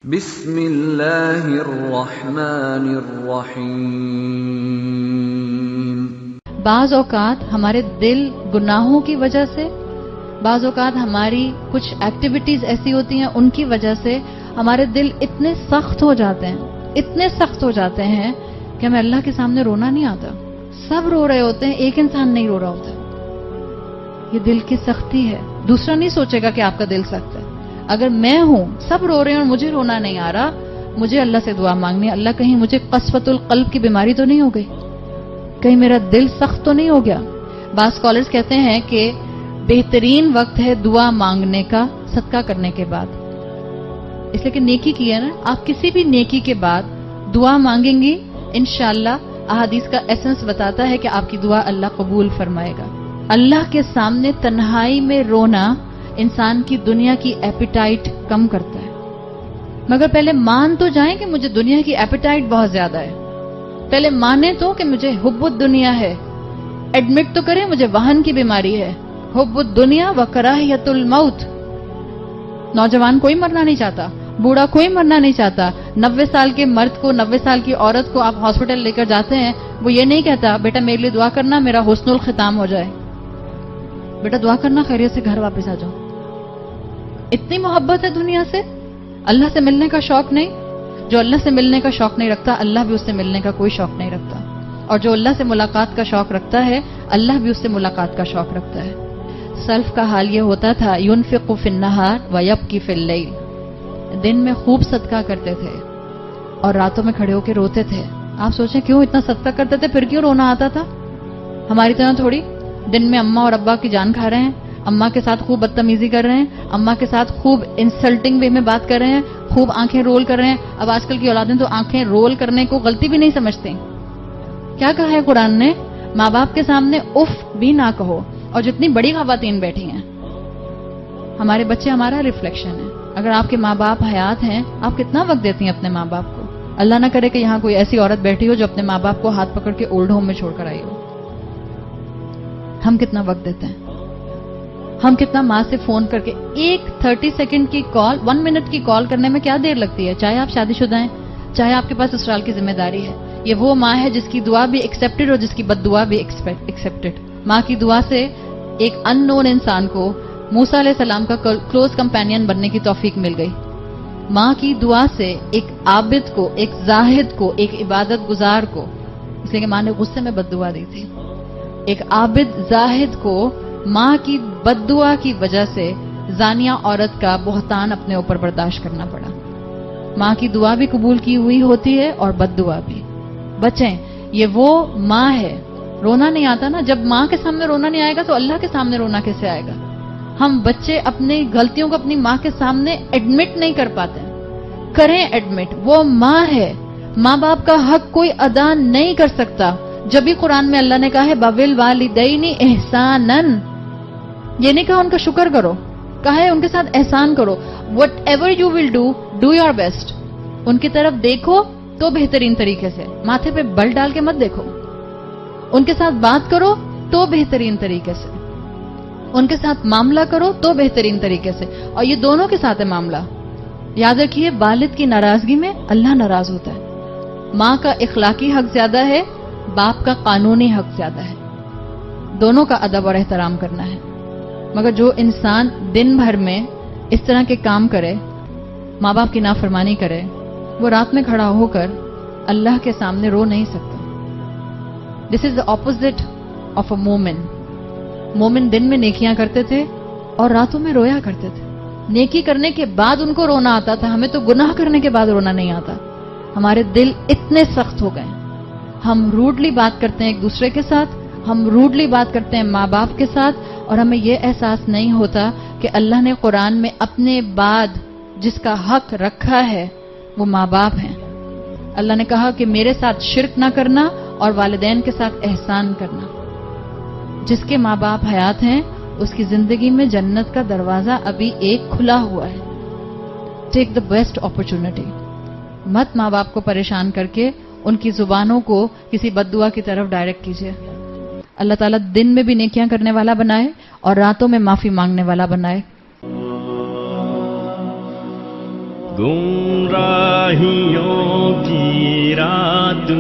بسم اللہ الرحمن الرحیم۔ بعض اوقات ہمارے دل گناہوں کی وجہ سے، بعض اوقات ہماری کچھ ایکٹیویٹیز ایسی ہوتی ہیں ان کی وجہ سے ہمارے دل اتنے سخت ہو جاتے ہیں کہ ہمیں اللہ کے سامنے رونا نہیں آتا۔ سب رو رہے ہوتے ہیں، ایک انسان نہیں رو رہا ہوتا۔ یہ دل کی سختی ہے۔ دوسرا نہیں سوچے گا کہ آپ کا دل سخت ہے۔ اگر میں ہوں، سب رو رہے ہیں اور مجھے رونا نہیں آ رہا، مجھے اللہ سے دعا مانگنی ہے، اللہ کہیں مجھے قسوۃ القلب کی بیماری تو نہیں ہو گئی، کہیں میرا دل سخت تو نہیں ہو گیا۔ بعض اسکالرز کہتے ہیں کہ بہترین وقت ہے دعا مانگنے کا صدقہ کرنے کے بعد، اس لیے کہ نیکی کی ہے نا۔ آپ کسی بھی نیکی کے بعد دعا مانگیں گی، انشاءاللہ احادیث کا ایسنس بتاتا ہے کہ آپ کی دعا اللہ قبول فرمائے گا۔ اللہ کے سامنے تنہائی میں رونا انسان کی دنیا کی ایپیٹائٹ کم کرتا ہے، مگر پہلے مان تو جائیں کہ مجھے دنیا کی ایپیٹائٹ بہت زیادہ ہے، پہلے مانیں تو کہ مجھے حب الدنیا ہے، ایڈمٹ تو کریں مجھے وہن کی بیماری ہے، حب الدنیا و کراہیت الموت۔ نوجوان کوئی مرنا نہیں چاہتا، بوڑھا کوئی مرنا نہیں چاہتا۔ 90 سال کے مرد کو، 90 سال کی عورت کو آپ ہاسپٹل لے کر جاتے ہیں، وہ یہ نہیں کہتا بیٹا میرے لیے دعا کرنا میرا حسن الختام ہو جائے، بیٹا دعا کرنا خیریت سے گھر واپس آ جاؤ۔ اتنی محبت ہے دنیا سے، اللہ سے ملنے کا شوق نہیں۔ جو اللہ سے ملنے کا شوق نہیں رکھتا، اللہ بھی اس سے ملنے کا کوئی شوق نہیں رکھتا، اور جو اللہ سے ملاقات کا شوق رکھتا ہے، اللہ بھی اس سے ملاقات کا شوق رکھتا ہے۔ سلف کا حال یہ ہوتا تھا، ينفق في النهار ويبكي في الليل، دن میں خوب صدقہ کرتے تھے اور راتوں میں کھڑے ہو کے روتے تھے۔ آپ سوچیں کیوں اتنا صدقہ کرتے تھے، پھر کیوں رونا آتا تھا؟ ہماری طرح تھوڑی دن میں اماں اور ابا کی جان کھا رہے ہیں، اماں کے ساتھ خوب بدتمیزی کر رہے ہیں، اماں کے ساتھ خوب انسلٹنگ وے میں بات کر رہے ہیں، خوب آنکھیں رول کر رہے ہیں۔ اب آج کل کی اولادیں تو آنکھیں رول کرنے کو غلطی بھی نہیں سمجھتے۔ کیا کہا ہے قرآن نے؟ ماں باپ کے سامنے اف بھی نہ کہو۔ اور جتنی بڑی خواتین بیٹھی ہیں، ہمارے بچے ہمارا ریفلیکشن ہے۔ اگر آپ کے ماں باپ حیات ہیں، آپ کتنا وقت دیتی ہیں اپنے ماں باپ کو؟ اللہ نہ کرے کہ یہاں کوئی ایسی عورت بیٹھی ہو جو اپنے ماں باپ کو ہاتھ پکڑ کے اولڈ ہوم میں چھوڑ کر آئی ہو۔ ہم کتنا وقت دیتے ہیں؟ ہم کتنا ماں سے فون کر کے ایک 30 سیکنڈ کی کال، 1 منٹ کی کال کرنے میں کیا دیر لگتی ہے؟ چاہے آپ شادی شدہ ہیں، چاہے آپ کے پاس سسرال کی ذمہ داری ہے۔ یہ وہ ماں ہے جس کی دعا بھی ایکسپٹڈ اور جس کی بد دعا بھی ایکسپٹڈ۔ ماں کی دعا سے ایک ان نون انسان کو موسیٰ علیہ السلام کا کلوز کمپینین بننے کی توفیق مل گئی۔ ماں کی دعا سے ایک عابد کو، ایک زاہد کو، ایک عبادت گزار کو، اس لیے کہ ماں نے غصے میں بد دعا دی تھی، ایک عابد زاہد کو ماں کی بد دعا کی وجہ سے زانیہ عورت کا بہتان اپنے اوپر برداشت کرنا پڑا۔ ماں کی دعا بھی قبول کی ہوئی ہوتی ہے اور بد دعا بھی۔ بچیں، یہ وہ ماں ہے۔ رونا نہیں آتا نا، جب ماں کے سامنے رونا نہیں آئے گا تو اللہ کے سامنے رونا کیسے آئے گا؟ ہم بچے اپنی غلطیوں کو اپنی ماں کے سامنے ایڈمٹ نہیں کر پاتے۔ کریں ایڈمٹ، وہ ماں ہے۔ ماں باپ کا حق کوئی ادا نہیں کر سکتا۔ جب بھی قرآن میں اللہ نے کہا ہے وَبِالْوَالِدَيْنِ إِحْسَانًا، یہ نہیں کہا ان کا شکر کرو، کہا ہے ان کے ساتھ احسان کرو۔ whatever you will do your best۔ ان کی طرف دیکھو تو بہترین طریقے سے، ماتھے پہ بل ڈال کے مت دیکھو۔ ان کے ساتھ بات کرو تو بہترین طریقے سے، ان کے ساتھ معاملہ کرو تو بہترین طریقے سے، اور یہ دونوں کے ساتھ ہے معاملہ۔ یاد رکھیے، والد کی ناراضگی میں اللہ ناراض ہوتا ہے۔ ماں کا اخلاقی حق زیادہ ہے، باپ کا قانونی حق زیادہ ہے۔ دونوں کا ادب اور احترام کرنا ہے۔ مگر جو انسان دن بھر میں اس طرح کے کام کرے، ماں باپ کی نافرمانی کرے، وہ رات میں کھڑا ہو کر اللہ کے سامنے رو نہیں سکتا۔ دس از دا اپوزٹ آف اے مومن۔ مومن دن میں نیکیاں کرتے تھے اور راتوں میں رویا کرتے تھے۔ نیکی کرنے کے بعد ان کو رونا آتا تھا، ہمیں تو گناہ کرنے کے بعد رونا نہیں آتا۔ ہمارے دل اتنے سخت ہو گئے، ہم روڈلی بات کرتے ہیں ایک دوسرے کے ساتھ، ہم روڈلی بات کرتے ہیں ماں باپ کے ساتھ، اور ہمیں یہ احساس نہیں ہوتا کہ اللہ نے قرآن میں اپنے بعد جس کا حق رکھا ہے وہ ماں باپ ہیں۔ اللہ نے کہا کہ میرے ساتھ شرک نہ کرنا اور والدین کے ساتھ احسان کرنا۔ جس کے ماں باپ حیات ہیں اس کی زندگی میں جنت کا دروازہ ابھی ایک کھلا ہوا ہے۔ ٹیک دا بیسٹ اپرچونٹی۔ مت ماں باپ کو پریشان کر کے ان کی زبانوں کو کسی بد دعا کی طرف ڈائریکٹ کیجیے۔ اللہ تعالیٰ دن میں بھی نیکیاں کرنے والا بنائے اور راتوں میں معافی مانگنے والا بنائے۔ وحیوں کی رات